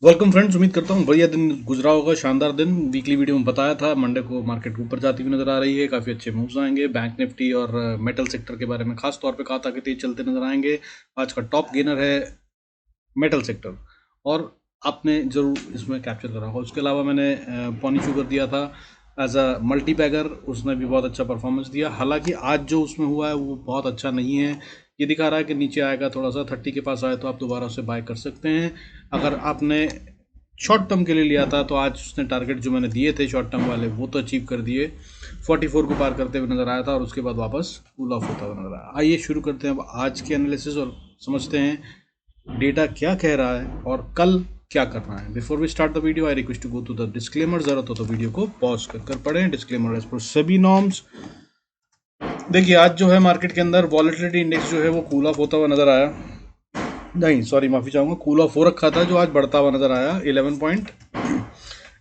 Welcome friends, उम्मीद करता हूँ बढ़िया दिन गुजरा होगा। शानदार दिन। वीकली वीडियो में बताया था मंडे को मार्केट ऊपर जाती हुई नजर आ रही है। काफ़ी अच्छे मूव्स आएंगे। बैंक निफ्टी और मेटल सेक्टर के बारे में खास तौर पे कहा था कि तेज चलते नजर आएंगे। आज का टॉप गेनर है मेटल सेक्टर, और आपने ज़रूर इसमें कैप्चर करा होगा। उसके अलावा मैंने पॉनी शुगर दिया था एज अ मल्टी बैगर, उसने भी बहुत अच्छा परफॉर्मेंस दिया। हालांकि आज जो उसमें हुआ है वो बहुत अच्छा नहीं है। ये दिखा रहा है कि नीचे आएगा, थोड़ा सा 30 के पास आए तो आप दोबारा उसे बाय कर सकते हैं। अगर आपने शॉर्ट टर्म के लिए लिया था तो आज उसने टारगेट जो मैंने दिए थे शॉर्ट टर्म वाले वो तो अचीव कर दिए। 44 को पार करते हुए नजर आया था और उसके बाद वापस कूल ऑफ होता हुआ नजर आया। आइए शुरू करते हैं अब आज के एनालिसिस और समझते हैं डेटा क्या कह रहा है और कल क्या करना है। Before we start the video I request to go to the disclaimer. जरूरत हो तो वीडियो को पॉज कर पढ़ें। डिस्क्लेमर एज पर सभी नॉर्म्स। देखिए, आज जो है मार्केट के अंदर वॉलेटिलिटी इंडेक्स जो है वो कूल ऑफ होता हुआ नजर आया। नहीं सॉरी, माफी चाहूंगा, कूल ऑफ हो रखा था जो आज बढ़ता हुआ नजर आया।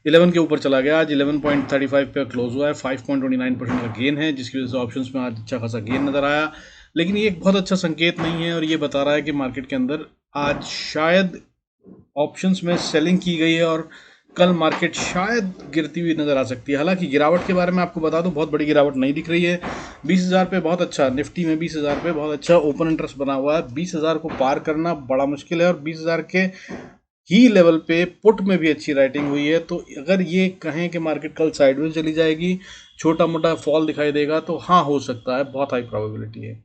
11 के ऊपर चला गया। आज 11.35 पे क्लोज हुआ है। 5.29% का गेन है, जिसकी वजह से ऑप्शंस में आज अच्छा खासा गेन नजर आया। लेकिन ये एक बहुत अच्छा संकेत नहीं है और ये बता रहा है कि मार्केट के अंदर आज शायद ऑप्शंस में सेलिंग की गई है और कल मार्केट शायद गिरती हुई नजर आ सकती है। हालांकि गिरावट के बारे में आपको बता दूं, बहुत बड़ी गिरावट नहीं दिख रही है। 20,000 पे बहुत अच्छा, निफ्टी में 20,000 पे बहुत अच्छा ओपन इंटरेस्ट बना हुआ है। 20,000 को पार करना बड़ा मुश्किल है और 20,000 के ही लेवल पे पुट में भी अच्छी राइटिंग हुई है। तो अगर ये कहें कि मार्केट कल साइडवेज चली जाएगी, छोटा मोटा फॉल दिखाई देगा, तो हाँ हो सकता है, बहुत हाई प्रोबेबिलिटी है।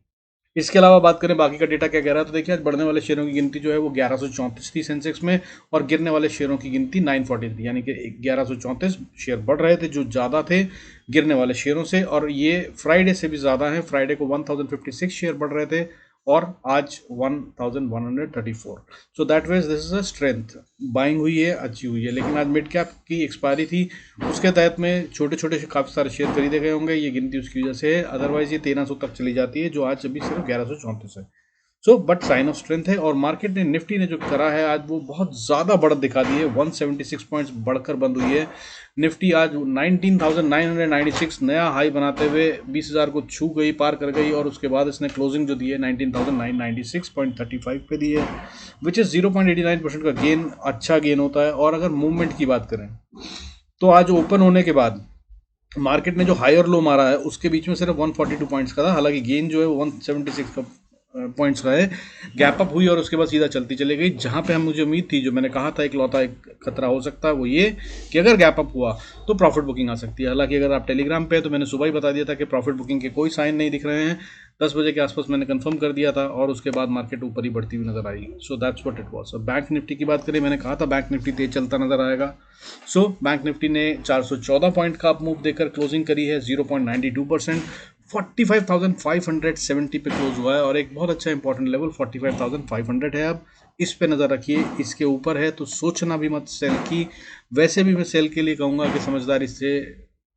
इसके अलावा बात करें बाकी का डेटा क्या कह रहा है, तो देखिए आज बढ़ने वाले शेयरों की गिनती जो है वो 1134 थी सेंसेक्स में, और गिरने वाले शेयरों की गिनती 940 थी। यानी कि 1134 शेयर बढ़ रहे थे जो ज़्यादा थे गिरने वाले शेयरों से, और ये फ्राइडे से भी ज़्यादा है। फ्राइडे को 1056 शेयर बढ़ रहे थे और आज 1134। So that means this is a strength. Buying हुई है, अच्छी हुई है। लेकिन आज मिड कैप की एक्सपायरी थी, उसके तहत में छोटे छोटे काफ़ी सारे शेयर खरीदे गए होंगे। ये गिनती उसकी वजह से है, अदरवाइज ये 1300 तक चली जाती है, जो आज अभी सिर्फ 1134 है। So but sign of strength है। और मार्केट ने, निफ्टी ने जो करा है आज वो बहुत ज़्यादा बढ़त दिखा दी है। 176 पॉइंट्स बढ़कर बंद हुई है निफ्टी। आज 19,996 नया हाई बनाते हुए 20,000 को छू गई, पार कर गई, और उसके बाद इसने क्लोजिंग जो दी है 19,996.35 पे दी है, विच इज़ 0.89% का गेन। अच्छा गेन होता है। और अगर मूवमेंट की बात करें तो आज ओपन होने के बाद मार्केट ने जो हायर लो मारा है उसके बीच में सिर्फ 142 पॉइंट्स का था। हालांकि गेन जो है 176 का पॉइंट्स का है। गैप अप हुई और उसके बाद सीधा चलती चली गई। जहां पे हम, मुझे उम्मीद थी, जो मैंने कहा था एक लौता एक खतरा हो सकता है, वो ये कि अगर गैप अप हुआ तो प्रॉफिट बुकिंग आ सकती है। हालांकि अगर आप टेलीग्राम पे है तो मैंने सुबह ही बता दिया था कि प्रॉफिट बुकिंग के कोई साइन नहीं दिख रहे हैं। 10 बजे के आसपास मैंने कंफर्म कर दिया था और उसके बाद मार्केट ऊपर ही बढ़ती हुई नजर आई। So that's what it was. अब बैंक निफ्टी की बात करें, मैंने कहा था बैंक निफ्टी तेज चलता नजर आएगा। सो बैंक निफ्टी ने 414 पॉइंट का अप मूव देकर क्लोजिंग करी है, 0.92%। 45,570 पे क्लोज हुआ है और एक बहुत अच्छा इंपॉर्टेंट लेवल 45,500 है। अब इस पे नज़र रखिए, इसके ऊपर है तो सोचना भी मत सेल की। वैसे भी मैं सेल के लिए कहूँगा कि समझदारी से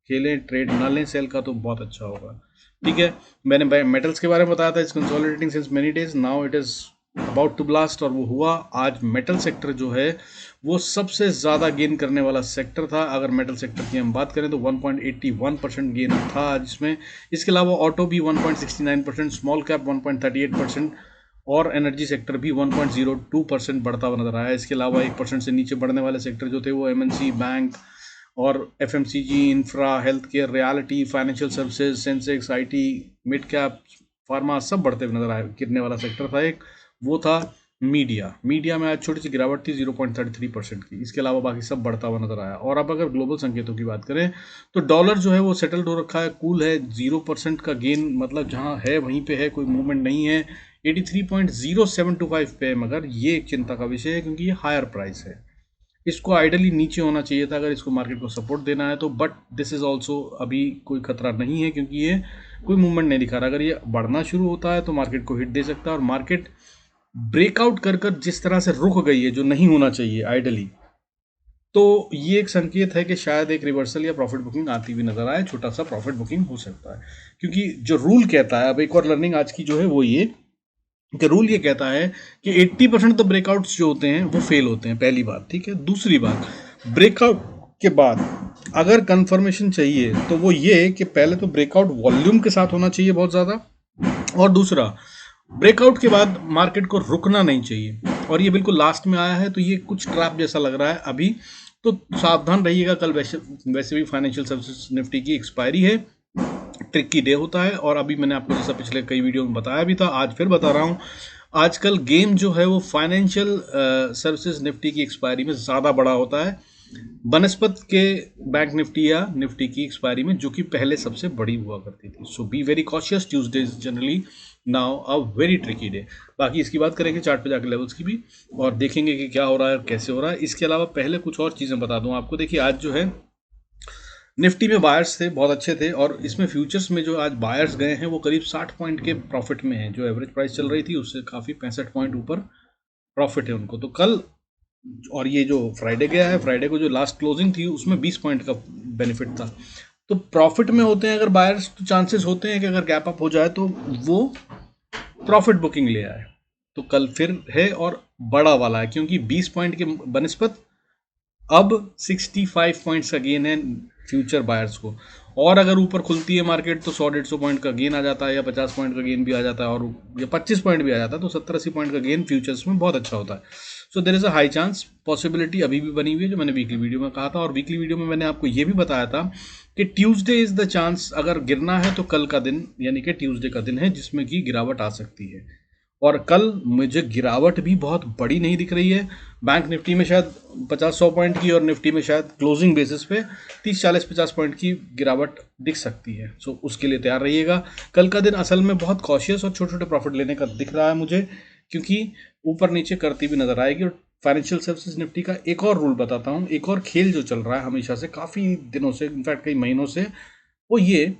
खेलें, ट्रेड ना लें सेल का, तो बहुत अच्छा होगा। ठीक है, मैंने मेटल्स के बारे में बताया था, is consolidating since many days, now it is about to blast, और वो हुआ। आज मेटल सेक्टर जो है वो सबसे ज़्यादा गेन करने वाला सेक्टर था। अगर मेटल सेक्टर की हम बात करें तो 1.81% गेन था आज इसमें। इसके अलावा ऑटो भी 1.69%, स्मॉल कैप 1.38%, और एनर्जी सेक्टर भी 1.02% बढ़ता हुआ नजर आया। इसके अलावा 1% से नीचे बढ़ने वाले सेक्टर जो थे वो एमएनसी, बैंक और FMCG, infra, health care, reality, financial services, Sensex, IT, mid cap, pharma, सब बढ़ते हुए नजर आए। गिरने वाला सेक्टर था एक, वो था मीडिया। मीडिया में आज छोटी सी गिरावट थी 0.33% की। इसके अलावा बाकी सब बढ़ता हुआ नजर आया। और अब अगर ग्लोबल संकेतों की बात करें तो डॉलर जो है वो सेटल्ड हो रखा है, कूल है, 0% का गेन, मतलब जहां है वहीं पे है, कोई मूवमेंट नहीं है। 83.0725 पे, मगर ये एक चिंता का विषय है क्योंकि ये हायर प्राइस है। इसको आइडली नीचे होना चाहिए था अगर इसको मार्केट को सपोर्ट देना है तो, बट दिस इज ऑल्सो अभी कोई खतरा नहीं है क्योंकि ये कोई मूवमेंट नहीं दिखा रहा। अगर ये बढ़ना शुरू होता है तो मार्केट को हिट दे सकता है, और मार्केट ब्रेकआउट कर कर जिस तरह से रुक गई है, जो नहीं होना चाहिए आइडली, तो ये एक संकेत है कि शायद एक रिवर्सल या प्रॉफिट बुकिंग आती हुई नजर आए। छोटा सा प्रॉफिट बुकिंग हो सकता है, क्योंकि जो रूल कहता है, अब एक और लर्निंग आज की जो है वो ये कि रूल ये कहता है कि 80% तो ब्रेकआउट्स जो होते हैं वो फेल होते हैं, पहली बात। ठीक है, दूसरी बात, ब्रेकआउट के बाद अगर कंफर्मेशन चाहिए तो वो ये कि पहले तो ब्रेकआउट वॉल्यूम के साथ होना चाहिए बहुत ज़्यादा, और दूसरा ब्रेकआउट के बाद मार्केट को रुकना नहीं चाहिए। और ये बिल्कुल लास्ट में आया है, तो ये कुछ ट्रैप जैसा लग रहा है अभी, तो सावधान रहिएगा। कल वैसे भी फाइनेंशियल सर्विसेज निफ्टी की एक्सपायरी है, ट्रिकी डे होता है। और अभी मैंने आपको जैसा पिछले कई वीडियो में बताया भी था, आज फिर बता रहा हूँ, आजकल गेम जो है वो फाइनेंशियल सर्विसेज निफ्टी की एक्सपायरी में ज़्यादा बड़ा होता है बनस्पत के बैंक निफ्टी या निफ्टी की एक्सपायरी में, जो कि पहले सबसे बड़ी हुआ करती थी। So be very cautious, Tuesday is generally now a very tricky day. बाकी इसकी बात करेंगे चार्ट पे जाकर लेवल्स की भी, और देखेंगे कि क्या हो रहा है और कैसे हो रहा है। इसके अलावा पहले कुछ और चीज़ें बता दूं आपको। देखिए आज जो है निफ्टी में बायर्स थे, बहुत अच्छे थे, और इसमें फ्यूचर्स में जो आज बायर्स गए हैं वो करीब 60 पॉइंट के प्रॉफिट में हैं। जो एवरेज प्राइस चल रही थी उससे काफ़ी 65 पॉइंट ऊपर प्रॉफिट है उनको। तो कल, और ये जो फ्राइडे गया है, फ्राइडे को जो लास्ट क्लोजिंग थी उसमें 20 पॉइंट का बेनिफिट था। तो प्रॉफिट में होते हैं अगर बायर्स, तो चांसेस होते हैं कि अगर गैप अप हो जाए तो वो प्रॉफिट बुकिंग ले आए। तो कल फिर है और बड़ा वाला है, क्योंकि 20 पॉइंट के बनस्पत अब 65 पॉइंट्स का गेन है फ्यूचर बायर्स को। और अगर ऊपर खुलती है मार्केट तो 100-150 पॉइंट का गेन आ जाता है, या 50 पॉइंट का गेन भी आ जाता है, और या 25 पॉइंट भी आ जाता है, तो 70-80 पॉइंट का गेन फ्यूचर्स में बहुत अच्छा होता है। So there is a high chance, possibility अभी भी बनी हुई है, जो मैंने वीकली वीडियो में कहा था। और वीकली वीडियो में मैंने आपको ये भी बताया था कि ट्यूसडे इज़ द चांस, अगर गिरना है तो कल का दिन यानी कि ट्यूसडे का दिन है जिसमें कि गिरावट आ सकती है। और कल मुझे गिरावट भी बहुत बड़ी नहीं दिख रही है। बैंक निफ्टी में शायद 50-100 पॉइंट की, और निफ्टी में शायद क्लोजिंग बेसिस पे 30-40-50 पॉइंट की गिरावट दिख सकती है। सो उसके लिए तैयार रहिएगा। कल का दिन असल में बहुत कॉशियस और छोटे छोटे प्रॉफिट लेने का दिख रहा है मुझे, क्योंकि ऊपर नीचे करती भी नजर आएगी। और फाइनेंशियल सर्विसेज निफ्टी का एक और रूल बताता हूँ, एक और खेल जो चल रहा है हमेशा से, काफ़ी दिनों से, इनफैक्ट कई महीनों से, वो ये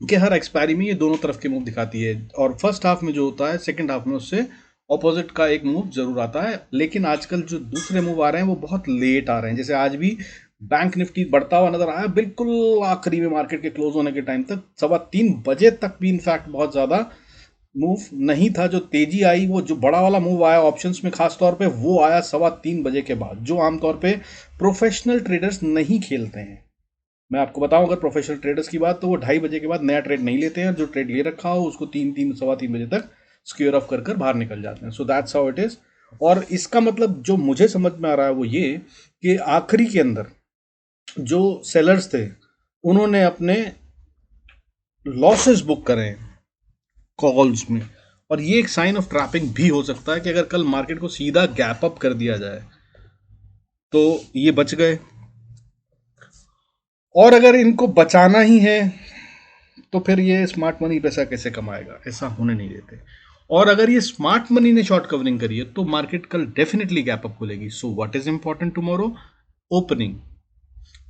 कि हर एक्सपायरी में ये दोनों तरफ के मूव दिखाती है। और फर्स्ट हाफ में जो होता है, सेकंड हाफ में उससे ऑपोजिट का एक मूव जरूर आता है। लेकिन आजकल जो दूसरे मूव आ रहे हैं वो बहुत लेट आ रहे हैं। जैसे आज भी बैंक निफ्टी बढ़ता हुआ नजर आया, बिल्कुल आखिरी में मार्केट के क्लोज होने के टाइम तक, 3:15 बजे तक भी इनफैक्ट बहुत ज़्यादा मूव नहीं था। जो तेजी आई, वो जो बड़ा वाला मूव आया ऑप्शंस में खास तौर पे, वो आया 3:15 बजे के बाद, जो आमतौर पे प्रोफेशनल ट्रेडर्स नहीं खेलते हैं। मैं आपको बताऊं, अगर प्रोफेशनल ट्रेडर्स की बात, तो वो 2:30 बजे के बाद नया ट्रेड नहीं लेते हैं। जो ट्रेड ले रखा हो उसको 3-3, 3:15 बजे तक स्क्वेयर ऑफ कर कर बाहर निकल जाते हैं। So that's how it is. और इसका मतलब जो मुझे समझ में आ रहा है वो ये कि आखिरी के अंदर जो सेलर्स थे उन्होंने अपने लॉसेस बुक करे कॉल्स में, और ये एक साइन ऑफ ट्रैपिंग भी हो सकता है कि अगर कल मार्केट को सीधा गैप अप कर दिया जाए तो ये बच गए। और अगर इनको बचाना ही है तो फिर ये स्मार्ट मनी पैसा कैसे कमाएगा, ऐसा होने नहीं देते। और अगर ये स्मार्ट मनी ने शॉर्ट कवरिंग करी है तो मार्केट कल डेफिनेटली गैप अप खुलेगी। So what is important tomorrow? Opening.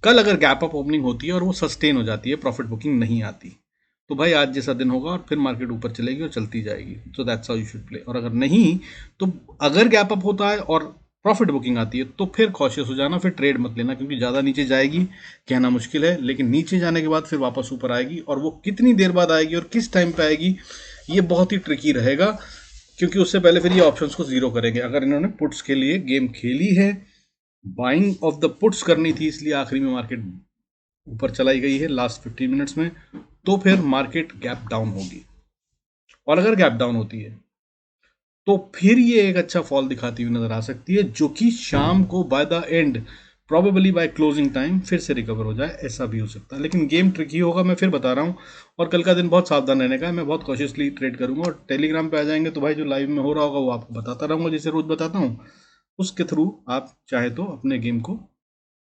कल अगर गैप अप ओपनिंग होती है और वो सस्टेन हो जाती है, प्रॉफिट बुकिंग नहीं आती, तो भाई आज जैसा दिन होगा और फिर मार्केट ऊपर चलेगी और चलती जाएगी। So that's how you should play. और अगर नहीं, तो अगर गैप अप होता है और प्रॉफिट बुकिंग आती है तो फिर कॉशियस हो जाना, फिर ट्रेड मत लेना, क्योंकि ज़्यादा नीचे जाएगी कहना मुश्किल है, लेकिन नीचे जाने के बाद फिर वापस ऊपर आएगी, और वो कितनी देर बाद आएगी और किस टाइम पे आएगी ये बहुत ही ट्रिकी रहेगा। क्योंकि उससे पहले फिर ये ऑप्शंस को जीरो करेंगे। अगर इन्होंने पुट्स के लिए गेम खेली है, बाइंग ऑफ द पुट्स करनी थी, इसलिए आखिरी में मार्केट ऊपर चलाई गई है लास्ट 15 मिनट्स में, तो फिर मार्केट गैप डाउन होगी। और अगर गैप डाउन होती है तो फिर ये एक अच्छा फॉल दिखाती हुई नजर आ सकती है, जो कि शाम को bye the and, probably by closing time, फिर से रिकवर हो जाए, ऐसा भी हो सकता है। लेकिन गेम ट्रिकी होगा, मैं फिर बता रहा हूँ। और कल का दिन बहुत सावधान रहने का है, मैं बहुत कॉशियसली ट्रेड करूंगा। और टेलीग्राम पे आ जाएंगे तो भाई जो लाइव में हो रहा होगा वो आपको बताता रहूंगा, जैसे रोज बताता हूँ। उसके थ्रू आप चाहे तो अपने गेम को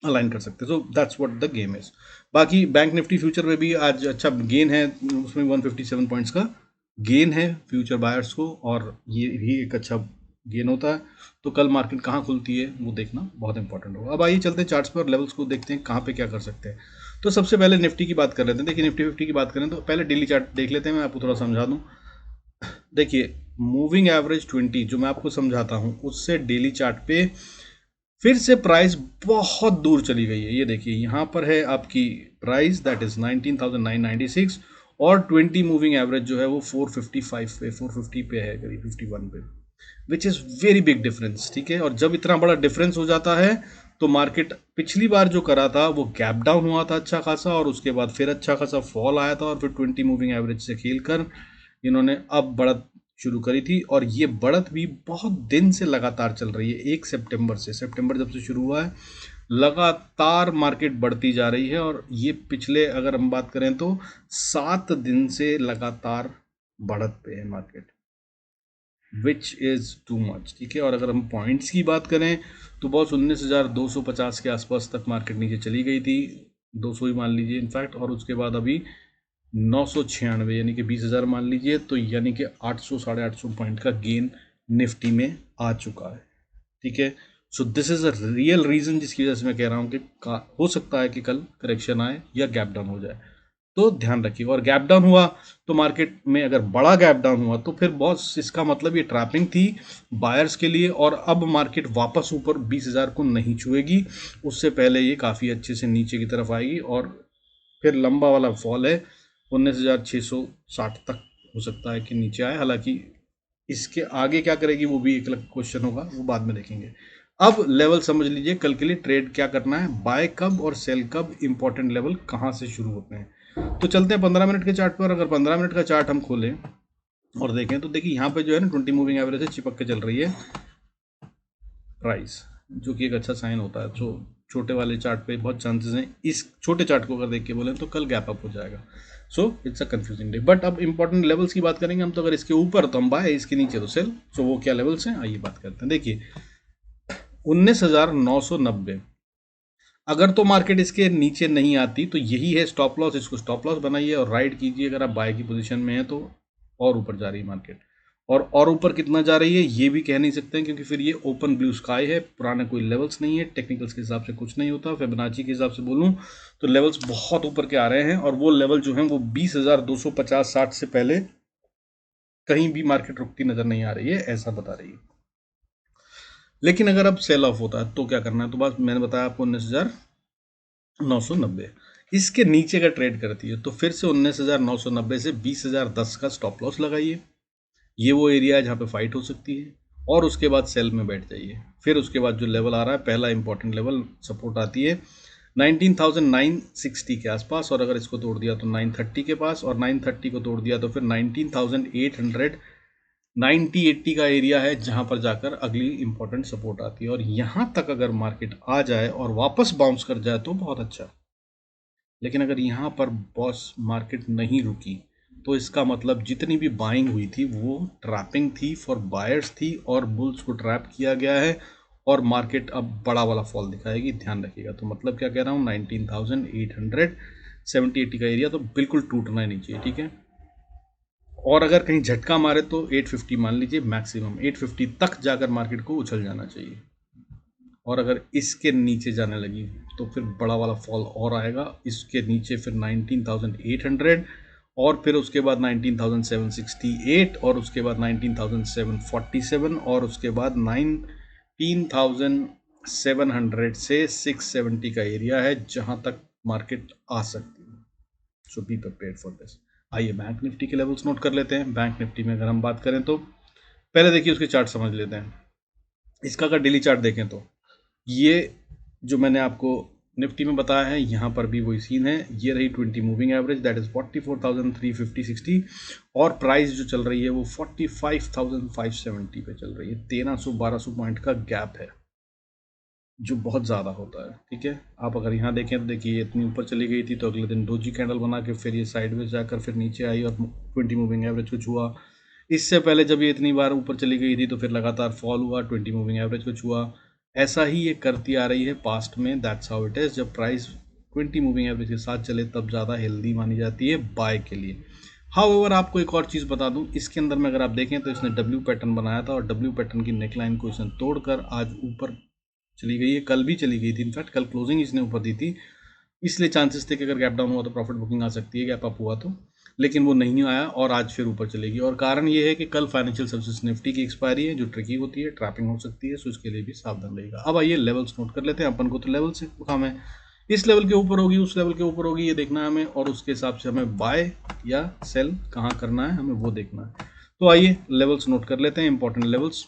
अलाइन कर सकते हैं। सो that's what the game is. बाकी बैंक निफ्टी फ्यूचर में भी आज अच्छा गेन है, उसमें 157 पॉइंट्स का गेन है फ्यूचर बायर्स को, और ये भी एक अच्छा गेन होता है। तो कल मार्केट कहाँ खुलती है वो देखना बहुत इंपॉर्टेंट होगा। अब आइए चलते हैं चार्ट्स पर और लेवल्स को देखते हैं कहाँ पे क्या कर सकते हैं। तो सबसे पहले निफ्टी की बात कर लेते हैं। देखिए निफ्टी 50 की बात करें तो पहले डेली चार्ट देख लेते हैं, मैं आपको थोड़ा समझा दूँ। देखिए मूविंग एवरेज 20 जो मैं आपको समझाता हूँ, उससे डेली चार्ट पे फिर से प्राइस बहुत दूर चली गई है। ये देखिए यहाँ पर है आपकी प्राइस, दैट इज 19,996, और 20 मूविंग एवरेज जो है वो 455 पे, 450 पे है, करीब 51 पे, which is very big difference. ठीक है, और जब इतना बड़ा डिफरेंस हो जाता है तो मार्केट पिछली बार जो करा था वो गैप डाउन हुआ था अच्छा खासा, और उसके बाद फिर अच्छा खासा फॉल आया था, और फिर 20 मूविंग एवरेज से खेलकर इन्होंने अब बढ़त शुरू करी थी और ये बढ़त भी बहुत दिन से लगातार चल रही है। 1 सितंबर से, सितंबर जब से शुरू हुआ है लगातार मार्केट बढ़ती जा रही है और ये पिछले अगर हम बात करें तो 7 दिन से लगातार बढ़त पे है market, which is too much. ठीक है, और अगर हम पॉइंट्स की बात करें तो बॉस 19,250 के आसपास तक मार्केट नीचे चली गई थी, 200 ही मान लीजिए इनफैक्ट, और उसके बाद अभी 996 यानी कि 20,000 मान लीजिए, तो यानी कि 800 850 पॉइंट का गेन निफ्टी में आ चुका है। ठीक है, so this is a real reason जिसकी वजह से मैं कह रहा हूँ कि हो सकता है कि कल करेक्शन आए या गैप डाउन हो जाए, तो ध्यान रखिए। और गैप डाउन हुआ तो मार्केट में अगर बड़ा गैप डाउन हुआ तो फिर बॉस इसका मतलब ये ट्रैपिंग थी बायर्स के लिए, और अब मार्केट वापस ऊपर 20,000 को नहीं छुएगी, उससे पहले ये काफ़ी अच्छे से नीचे की तरफ आएगी और फिर लंबा वाला फॉल है 19,660 तक हो सकता है कि नीचे आए। हालांकि इसके आगे क्या करेगी वो भी एक अलग क्वेश्चन होगा, वो बाद में देखेंगे। अब लेवल समझ लीजिए कल के लिए ट्रेड क्या करना है, बाय कब और सेल कब, इंपॉर्टेंट लेवल कहाँ से शुरू होते हैं। तो चलते हैं 15 मिनट के चार्ट पर। अगर 15 मिनट का चार्ट हम खोलें और देखें तो देखिए यहाँ पे जो है ना 20 मूविंग एवरेज से चिपक के चल रही है प्राइस, जो कि एक अच्छा साइन होता है। तो छोटे वाले चार्ट पे बहुत चांसेस हैं इस छोटे चार्ट को अगर देख के बोलें तो कल गैप अप हो जाएगा। So it's a confusing day. But अब इंपॉर्टेंट लेवल्स की बात करेंगे हम, तो अगर इसके ऊपर तो हम बाय, इसके नीचे तो सेल। सो वो क्या लेवल्स हैं आइए बात करते हैं। देखिए 19,990, अगर तो मार्केट इसके नीचे नहीं आती तो यही है स्टॉप लॉस, इसको स्टॉप लॉस बनाइए और राइड कीजिए अगर आप बाय की पोजीशन में है तो। और ऊपर जा रही है मार्केट, और ऊपर कितना जा रही है ये भी कह नहीं सकते हैं, क्योंकि फिर ये ओपन ब्लू स्काई है, पुराना कोई लेवल्स नहीं है, टेक्निकल्स के हिसाब से कुछ नहीं होता। फिबोनाची के हिसाब से बोलूं तो लेवल्स बहुत ऊपर के आ रहे हैं, और वो लेवल जो है वो 20,250-60 से पहले कहीं भी मार्केट रुकती नजर नहीं आ रही है, ऐसा बता रही है। लेकिन अगर अब सेल ऑफ होता है तो क्या करना है, तो बस मैंने बताया आपको 19,990 इसके नीचे का ट्रेड करती है तो फिर से 19,990 से 20,010 का स्टॉप लॉस लगाइए, ये वो एरिया है जहाँ पे फाइट हो सकती है, और उसके बाद सेल में बैठ जाइए। फिर उसके बाद जो लेवल आ रहा है, पहला इंपॉर्टेंट लेवल सपोर्ट आती है 19,960 के आसपास, और अगर इसको तोड़ दिया तो 930 के पास, और 930 को तोड़ दिया तो फिर 19,800 90-80 का एरिया है जहां पर जाकर अगली इंपॉर्टेंट सपोर्ट आती है। और यहां तक अगर मार्केट आ जाए और वापस बाउंस कर जाए तो बहुत अच्छा, लेकिन अगर यहां पर बॉस मार्केट नहीं रुकी तो इसका मतलब जितनी भी बाइंग हुई थी वो ट्रैपिंग थी, फॉर बायर्स थी, और बुल्स को ट्रैप किया गया है, और मार्केट अब बड़ा वाला फॉल दिखाएगी, ध्यान रखिएगा। तो मतलब क्या कह रहा हूँ, 19,870-80 का एरिया तो बिल्कुल टूटना ही नहीं चाहिए। ठीक है, और अगर कहीं झटका मारे तो 850 मान लीजिए मैक्सिमम, 850 तक जाकर मार्केट को उछल जाना चाहिए, और अगर इसके नीचे जाने लगी तो फिर बड़ा वाला फॉल और आएगा, इसके नीचे फिर 19,800, और फिर उसके बाद 19,768, और उसके बाद 19,747, और उसके बाद 19,700 से 670 का एरिया है जहां तक मार्केट आ सकती है। सो बी प्रिपेयर्ड फॉर दिस। आइए बैंक निफ्टी के लेवल्स नोट कर लेते हैं। बैंक निफ्टी में अगर हम बात करें तो पहले देखिए उसके चार्ट समझ लेते हैं। इसका अगर डेली चार्ट देखें तो ये जो मैंने आपको निफ्टी में बताया है यहाँ पर भी वही सीन है। ये रही 20 मूविंग एवरेज, दैट इज 44,350-60, और प्राइस जो चल रही है वो 45,570 पे चल रही है। 1300-1200 पॉइंट का गैप है जो बहुत ज़्यादा होता है। ठीक है, आप अगर यहाँ देखें तो देखिए ये इतनी ऊपर चली गई थी तो अगले दिन डोजी कैंडल बना के फिर ये साइडवेज जाकर फिर नीचे आई और 20 मूविंग एवरेज को छुआ। इससे पहले जब ये इतनी बार ऊपर चली गई थी तो फिर लगातार फॉल हुआ, 20 मूविंग एवरेज को छुआ। ऐसा ही ये करती आ रही है पास्ट में, दैट्स हाउ इट इज़। जब प्राइस 20 मूविंग एवरेज के साथ चले तब ज़्यादा हेल्दी मानी जाती है बाय के लिए। हाउएवर आपको एक और चीज़ बता दूं, इसके अंदर में अगर आप देखें तो इसने डब्ल्यू पैटर्न बनाया था और डब्ल्यू पैटर्न की नेकलाइन को इसने तोड़कर आज ऊपर चली गई है। कल भी चली गई थी, इनफैक्ट कल क्लोजिंग इसने ऊपर दी थी, इसलिए चांसेस थे कि अगर गैप डाउन हुआ तो प्रॉफिट बुकिंग आ सकती है, गैप अप हुआ तो, लेकिन वो नहीं आया और आज फिर ऊपर चलेगी। और कारण ये है कि कल फाइनेंशियल सर्विसेज निफ्टी की एक्सपायरी है जो ट्रिकी होती है, ट्रैपिंग हो सकती है, सो इसके लिए भी सावधान रहेगा। अब आइए लेवल्स नोट कर लेते हैं। अपन को तो लेवल से काम है, इस लेवल के ऊपर होगी उस लेवल के ऊपर होगी ये देखना है हमें, और उसके हिसाब से हमें बाय या सेल कहाँ करना है हमें वो देखना है। तो आइए लेवल्स नोट कर लेते हैं, इंपॉर्टेंट लेवल्स।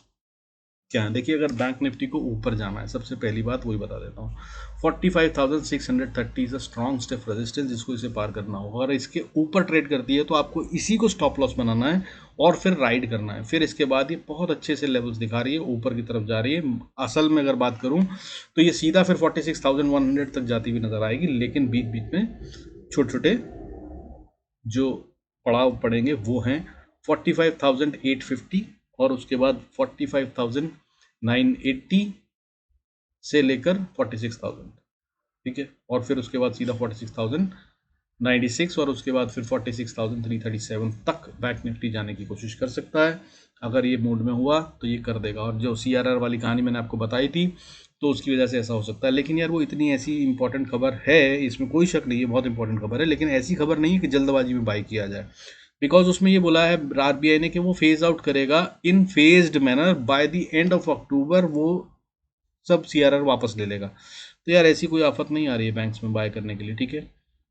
क्या है, देखिए अगर बैंक निफ्टी को ऊपर जाना है, सबसे पहली बात वही बता देता हूँ, 45,630 is a strong step resistance, जिसको इसे पार करना होगा। अगर इसके ऊपर ट्रेड करती है तो आपको इसी को स्टॉप लॉस बनाना है और फिर राइड करना है। फिर इसके बाद ये बहुत अच्छे से लेवल्स दिखा रही है, ऊपर की तरफ जा रही है। असल में अगर बात करूँ तो ये सीधा फिर 46,100 तक जाती हुई नजर आएगी, लेकिन बीच बीच में छोटे छोटे जो पड़ाव पड़ेंगे वो हैं 45,850 और उसके बाद 45,980 से लेकर 46,000, ठीक है। और फिर उसके बाद सीधा 46,096 और उसके बाद फिर 46,337 तक बैंक निफ्टी जाने की कोशिश कर सकता है। अगर ये मूड में हुआ तो ये कर देगा। और जो CRR वाली कहानी मैंने आपको बताई थी, तो उसकी वजह से ऐसा हो सकता है। लेकिन यार वो इतनी ऐसी इंपॉर्टेंट खबर है, इसमें कोई शक नहीं है, बहुत इंपॉर्टेंट खबर है, लेकिन ऐसी खबर नहीं है कि जल्दबाजी में बाई किया जाए। बिकॉज उसमें ये बोला है RBI ने कि वो फेज आउट करेगा in phased manner by the end of October, वो सब CRR वापस ले लेगा। तो यार ऐसी कोई आफत नहीं आ रही है बैंक्स में बाय करने के लिए, ठीक है।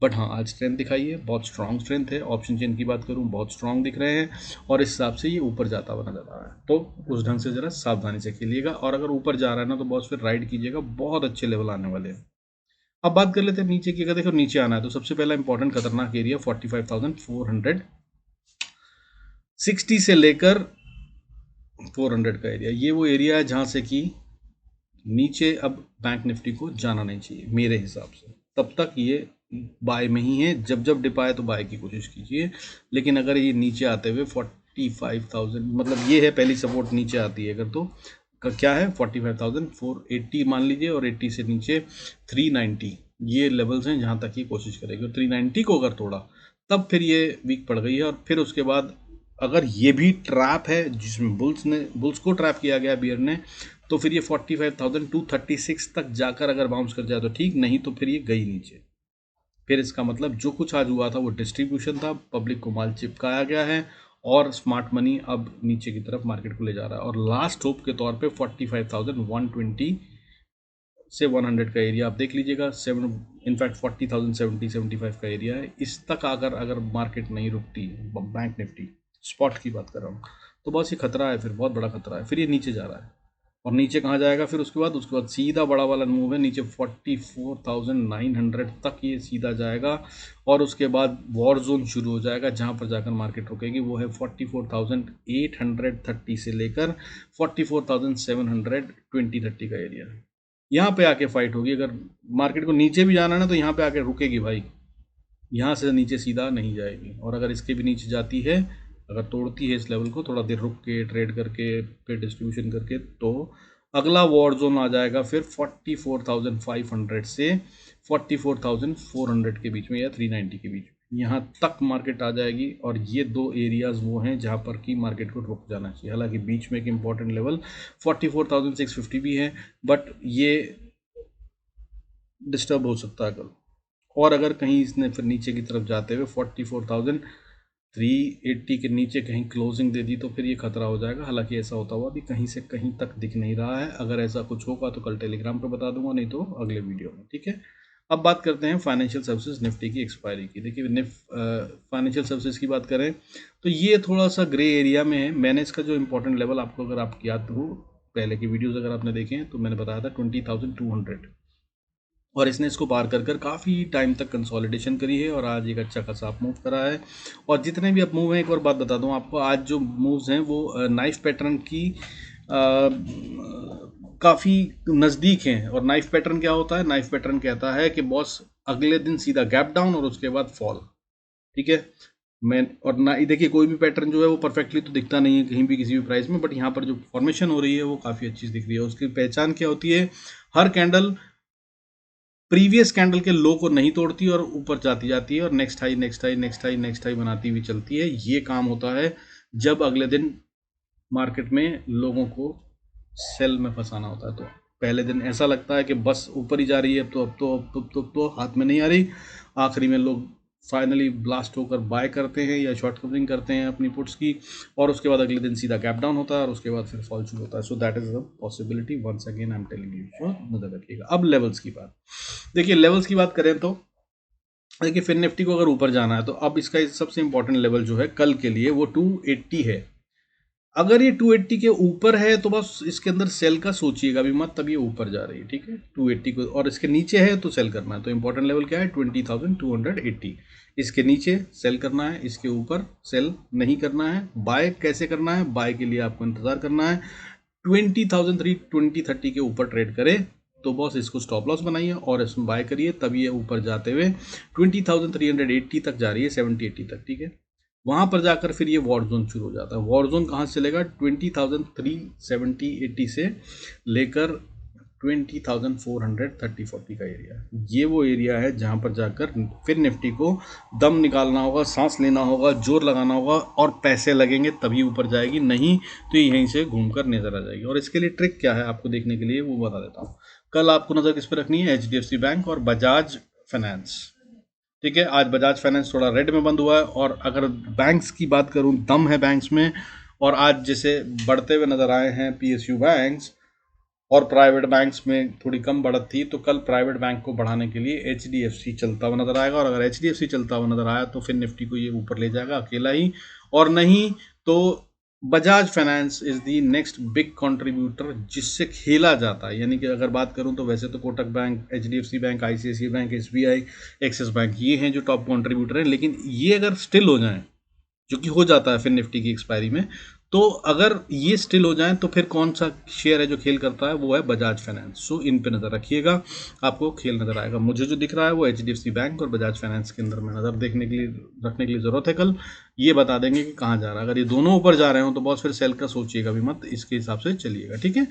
बट हाँ, आज स्ट्रेंथ दिखाई है, बहुत स्ट्रांग स्ट्रेंथ है। ऑप्शन चेन की बात करूँ, बहुत स्ट्रांग दिख रहे हैं और इस हिसाब से ये ऊपर जाता हुआ नजर आ रहा है। तो उस ढंग से जरा सावधानी से खेलिएगा, और अगर ऊपर जा रहा है ना तो बॉस फिर राइड कीजिएगा, बहुत अच्छे लेवल आने वाले हैं। अब बात कर लेते हैं नीचे की। अगर देखो नीचे आना है तो सबसे पहला इंपॉर्टेंट खतरनाक एरिया 45,460 से लेकर 400 का एरिया। ये वो एरिया है जहां से कि नीचे अब बैंक निफ्टी को जाना नहीं चाहिए मेरे हिसाब से। तब तक ये बाय में ही है, जब जब डिप आए तो बाय की कोशिश कीजिए। लेकिन अगर ये नीचे आते हुए 45,000, मतलब ये है पहली सपोर्ट, नीचे आती है अगर तो क्या है 45,480 मान लीजिए, और 80 से नीचे 390, ये लेवल्स हैं जहां तक ये कोशिश करेगी। और 390 को अगर तोड़ा तब फिर ये वीक पड़ गई है। और फिर उसके बाद अगर ये भी ट्रैप है जिसमें बुल्स को ट्रैप किया गया बियर ने, तो फिर ये 45,236 तक जाकर अगर बाउंस कर जाए तो ठीक, नहीं तो फिर ये गई नीचे। फिर इसका मतलब जो कुछ आज हुआ था वो डिस्ट्रीब्यूशन था, पब्लिक को माल चिपकाया गया है और स्मार्ट मनी अब नीचे की तरफ मार्केट को ले जा रहा है। और लास्ट होप के तौर पे 45,120 से 100 का एरिया आप देख लीजिएगा। इनफैक्ट 40,070-75 का एरिया है। इस तक आकर अगर मार्केट नहीं रुकती, बैंक निफ्टी स्पॉट की बात कर रहा हूँ, तो बस ये खतरा है, फिर बहुत बड़ा खतरा है। फिर ये नीचे जा रहा है और नीचे कहाँ जाएगा फिर उसके बाद सीधा बड़ा वाला मूव है नीचे 44,900 तक ये सीधा जाएगा। और उसके बाद वॉर जोन शुरू हो जाएगा, जहाँ पर जाकर मार्केट रुकेगी वो है 44,830 से लेकर 44,720-30 का एरिया। यहाँ पे आके फाइट होगी। अगर मार्केट को नीचे भी जाना है ना तो यहाँ पे आके रुकेगी भाई, यहाँ से नीचे सीधा नहीं जाएगी। और अगर इसके भी नीचे जाती है, अगर तोड़ती है इस लेवल को, थोड़ा देर रुक के ट्रेड करके फिर डिस्ट्रीब्यूशन करके, तो अगला वॉर जोन आ जाएगा फिर 44,500 से 44,400 के बीच में या 390 के बीच में, यहाँ तक मार्केट आ जाएगी। और ये दो एरियाज वो हैं जहाँ पर कि मार्केट को रुक जाना चाहिए। हालांकि बीच में एक इंपॉर्टेंट लेवल 44,650 भी है, बट ये डिस्टर्ब हो सकता है कल। और अगर कहीं इसने फिर नीचे की तरफ जाते हुए 44,380 के नीचे कहीं क्लोजिंग दे दी तो फिर ये खतरा हो जाएगा। हालांकि ऐसा होता हुआ अभी कहीं से कहीं तक दिख नहीं रहा है। अगर ऐसा कुछ होगा तो कल टेलीग्राम पर बता दूंगा, नहीं तो अगले वीडियो में, ठीक है। अब बात करते हैं फाइनेंशियल सर्विसेज निफ्टी की एक्सपायरी की। देखिए फाइनेंशियल सर्विसेज की बात करें तो ये थोड़ा सा ग्रे एरिया में है। मैंने इसका जो इंपॉर्टेंट लेवल आपको अगर आप याद हो, पहले की वीडियोज़ अगर आपने देखे हैं तो मैंने बताया था 20,200, और इसने इसको पार कर कर काफ़ी टाइम तक कंसोलिडेशन करी है और आज एक अच्छा खासा अप मूव करा है। और जितने भी अप मूव हैं, एक और बात बता दूं आपको, आज जो मूव्स हैं वो नाइफ पैटर्न की काफ़ी नज़दीक हैं। और नाइफ पैटर्न क्या होता है? नाइफ पैटर्न कहता है कि बॉस अगले दिन सीधा गैप डाउन और उसके बाद फॉल, ठीक है। मैं और ना ही देखिए, कोई भी पैटर्न जो है वो परफेक्टली तो दिखता नहीं है कहीं भी किसी भी प्राइस में, बट यहाँ पर जो फॉर्मेशन हो रही है वो काफ़ी अच्छी दिख रही है। उसकी पहचान क्या होती है? हर कैंडल प्रीवियस कैंडल के लो को नहीं तोड़ती और ऊपर जाती जाती है और next high next high next high next high बनाती हुई चलती है। ये काम होता है जब अगले दिन मार्केट में लोगों को सेल में फंसाना होता है। तो पहले दिन ऐसा लगता है कि बस ऊपर ही जा रही है, अब तो हाथ में नहीं आ रही। आखिरी में लोग फाइनली ब्लास्ट होकर बाय करते हैं या शॉर्ट कवरिंग करते हैं अपनी पुट्स की, और उसके बाद अगले दिन सीधा गैप डाउन होता है और उसके बाद फिर फॉल शुरू होता है। So that is a possibility, once again I am telling you, so नजर रखिएगा। अब लेवल्स की बात, देखिए लेवल्स की बात करें तो देखिए फिर निफ्टी को अगर ऊपर जाना है तो अब इसका सबसे इंपॉर्टेंट लेवल जो है कल के लिए वो 280 है। अगर ये 280 के ऊपर है तो बस इसके अंदर सेल का सोचिएगा भी मत, तब ये ऊपर जा रही है, ठीक है 280 को, और इसके नीचे है तो सेल करना है। तो इंपॉर्टेंट लेवल क्या है 20,280, इसके नीचे सेल करना है, इसके ऊपर सेल नहीं करना है। बाय कैसे करना है, बाय के लिए आपको इंतजार करना है 20,320-30 के ऊपर ट्रेड करे तो बॉस इसको स्टॉप लॉस बनाइए और इसमें बाय करिए, तब ये ऊपर जाते हुए 20,380 तक जा रही है, 70-80 तक, ठीक है। वहां पर जाकर फिर ये वॉर जोन शुरू हो जाता है। वॉर जोन कहाँ से चलेगा 20,370-80 से लेकर 20,430-40 का एरिया, ये वो एरिया है जहां पर जाकर फिर निफ्टी को दम निकालना होगा, सांस लेना होगा, जोर लगाना होगा और पैसे लगेंगे तभी ऊपर जाएगी, नहीं तो यहीं से घूमकर नजर आ जाएगी। और इसके लिए ट्रिक क्या है आपको देखने के लिए वो बता देता हूँ। कल आपको नजर किस पे रखनी है, HDFC बैंक और बजाज फाइनेंस, ठीक है। आज बजाज फाइनेंस थोड़ा रेड में बंद हुआ है, और अगर बैंक्स की बात करूं दम है बैंक्स में, और आज जैसे बढ़ते हुए नजर आए हैं PSU बैंक्स, और प्राइवेट बैंक्स में थोड़ी कम बढ़त थी, तो कल प्राइवेट बैंक को बढ़ाने के लिए HDFC चलता हुआ नजर आएगा। और अगर HDFC चलता हुआ नजर आया तो फिर निफ्टी को ये ऊपर ले जाएगा अकेला ही, और नहीं तो Bajaj finance is the next big contributor जिससे खेला जाता है। यानी कि अगर बात करूं तो वैसे तो Kotak bank, HDFC bank, ICICI bank, SBI, axis bank, ये हैं जो टॉप कंट्रीब्यूटर हैं, लेकिन ये अगर स्टिल हो जाएं, जो कि हो जाता है फिर निफ्टी की एक्सपायरी में, तो अगर ये स्टिल हो जाए तो फिर कौन सा शेयर है जो खेल करता है, वो है बजाज फाइनेंस। सो इन पे नज़र रखिएगा, आपको खेल नज़र आएगा। मुझे जो दिख रहा है वो HDFC बैंक और बजाज फाइनेंस के अंदर में नज़र देखने के लिए रखने के लिए ज़रूरत है। कल ये बता देंगे कि कहाँ जा रहा है। अगर ये दोनों ऊपर जा रहे हो तो बॉस फिर सेल का सोचिएगा भी मत, इसके हिसाब से चलिएगा, ठीक है।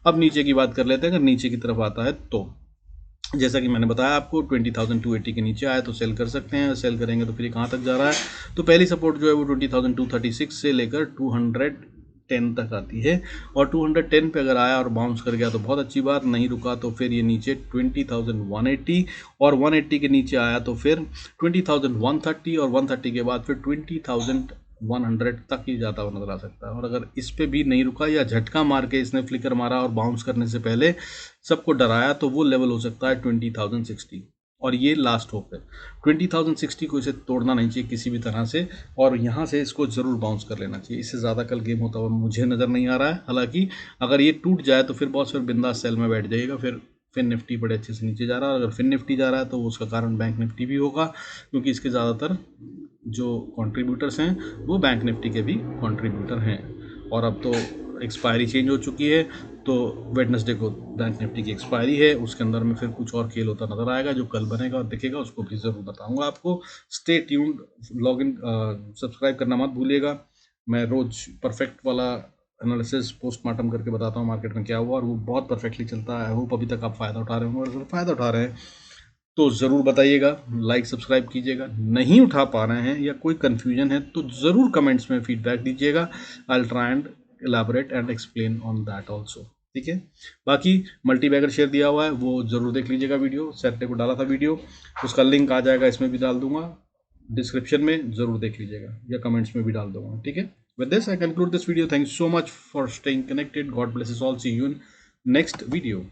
अब नीचे की बात कर लेते हैं। अगर नीचे की तरफ आता है तो जैसा कि मैंने बताया आपको 20,280 के नीचे आया तो सेल कर सकते हैं, सेल करेंगे तो फिर ये कहाँ तक जा रहा है, तो पहली सपोर्ट जो है वो 20,236 से लेकर 210 तक आती है, और 210 पे अगर आया और बाउंस कर गया तो बहुत अच्छी बात, नहीं रुका तो फिर ये नीचे 20,180, और 180 के नीचे आया तो फिर 20,130, और 130 के बाद फिर 20,100 तक ही जाता हुआ नजर आ सकता है। और अगर इस पे भी नहीं रुका या झटका मार के इसने फ्लिकर मारा और बाउंस करने से पहले सबको डराया, तो वो लेवल हो सकता है 20,060, और ये लास्ट होप है। 20,060 को इसे तोड़ना नहीं चाहिए किसी भी तरह से, और यहाँ से इसको ज़रूर बाउंस कर लेना चाहिए। इससे ज़्यादा कल गेम होता हुआ मुझे नज़र नहीं आ रहा है। हालांकि अगर ये टूट जाए तो फिर बहुत फिर बिंदास सेल में बैठ जाइएगा, फिर निफ्टी बड़े अच्छे से नीचे जा रहा है, और अगर फिर निफ्टी जा रहा है तो उसका कारण बैंक निफ्टी भी होगा, क्योंकि इसके ज़्यादातर जो कंट्रीब्यूटर्स हैं वो बैंक निफ्टी के भी कंट्रीब्यूटर हैं। और अब तो एक्सपायरी चेंज हो चुकी है, तो वेडनेसडे को बैंक निफ्टी की एक्सपायरी है, उसके अंदर में फिर कुछ और खेल होता नजर आएगा। जो कल बनेगा और दिखेगा उसको भी ज़रूर बताऊंगा आपको। स्टे ट्यून्ड, लॉगिन सब्सक्राइब करना मत भूलिएगा। मैं रोज़ परफेक्ट वाला एनालिसिस पोस्टमार्टम करके बताता हूँ मार्केट में क्या हुआ, और वो बहुत परफेक्टली चलता है। आई होप अभी तक आप फ़ायदा उठा रहे होंगे, और फ़ायदा उठा रहे हैं तो ज़रूर बताइएगा, लाइक सब्सक्राइब कीजिएगा। नहीं उठा पा रहे हैं या कोई कन्फ्यूजन है तो ज़रूर कमेंट्स में फीडबैक दीजिएगा। I will try and elaborate and explain on that also, ठीक है। बाकी मल्टी बैगर शेयर दिया हुआ है, वो जरूर देख लीजिएगा। वीडियो सैटरडे को डाला था वीडियो, उसका लिंक आ जाएगा, इसमें भी डाल दूंगा डिस्क्रिप्शन में, जरूर देख लीजिएगा, या कमेंट्स में भी डाल दूंगा, ठीक है। With this I conclude this video. Thank you so much for staying connected. God blesses all, see you in next video.